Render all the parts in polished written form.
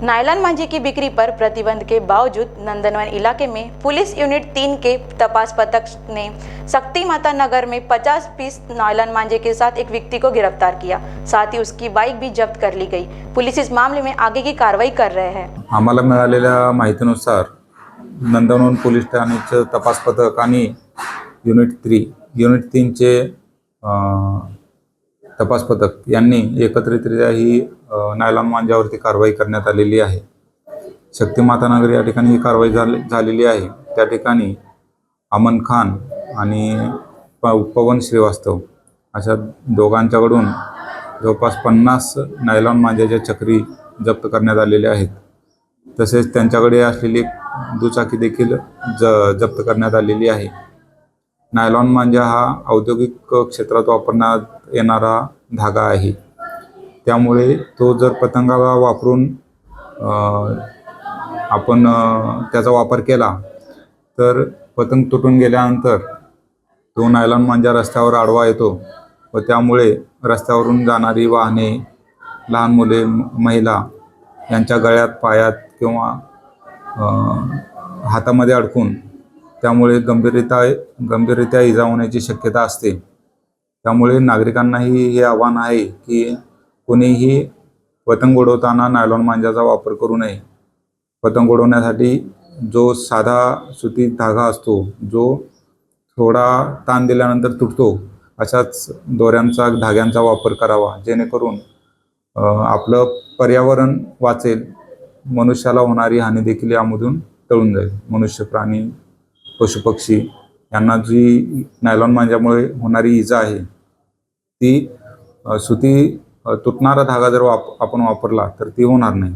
Nylon मांझे की बिक्री पर प्रतिबंध के बावजूद नंदनवन इलाके में पुलिस यूनिट 3 के तपास पथक ने शक्ति माता नगर में 50 पीस नायलॉन मांझे के साथ एक व्यक्ति को गिरफ्तार किया। साथ ही उसकी बाइक भी जब्त कर ली गई। पुलिस इस मामले में आगे की कार्रवाई कर रहे हैं। आम्हाला मिळालेल्या माहितीनुसार नंदनवन पोलीस ठाण्याचे तपास पथक आणि युनिट 3 चे तपास पथक यांनी एकत्रितरित्या ही नायलॉन मांजावरती कारवाई करण्यात आलेली आहे। शक्तिमाता नगर या ठिकाणी ही कारवाई झालेली आहे। त्या ठिकाणी अमन खान आणि पवन श्रीवास्तव अशा दोघांच्याकडून जवळपास 50 नायलॉन मांजाच्या चक्री जप्त करण्यात आलेल्या आहेत। तसेच त्यांच्याकडे असलेली दुचाकी देखील जप्त करण्यात आलेली आहे। नायलॉन मांजा हा औद्योगिक क्षेत्रात वापरण्यात येणारा धागा आहे। त्यामुळे तो जर पतंगाला वापरून आपण त्याचा वापर केला तर पतंग तुटून गेल्यानंतर तो नायलॉन मांजा रस्त्यावर आडवा येतो व त्यामुळे रस्त्यावरून जाणारी वाहने, लहान मुले, महिला यांच्या गळ्यात, पायात किंवा हातामध्ये अडकून त्यामुळे गंभीररित्या इजा होण्याची शक्यता असते। त्यामुळे नागरिकांनाही हे आव्हान आहे की कोणीही पतंग उडवताना नायलॉन मांजाचा वापर करू नये। पतंग उडवण्यासाठी जो साधा सुती धागा असतो, जो थोडा ताण दिल्यानंतर तुटतो, अशाच दोऱ्यांचा, धाग्यांचा वापर करावा, जेणेकरून आपलं पर्यावरण वाचेल, मनुष्याला होणारी हानी देखील यामधून टळून जाईल। मनुष्य, प्राणी, पशुपक्षी यांना जी नायलॉन मांजामुळे होणारी इजा आहे ती सुती तुटणारा धागा जर आपण वापरला तर ती होणार नाही।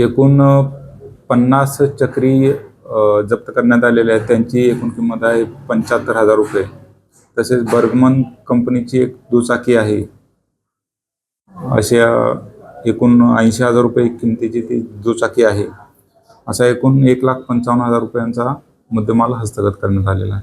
एकूण 50 चक्री जप्त करण्यात आलेल्या आहेत। त्यांची एकूण किंमत आहे 75,000 रुपये। तसेच बर्गमन कंपनीची एक दुचाकी आहे, अशा एकूण 80,000 रुपये किमतीची ती दुचाकी आहे। असा एकूण 1,55,000 रुपयांचा मुद्देमाल हस्तगत करण्यात आलेला आहे।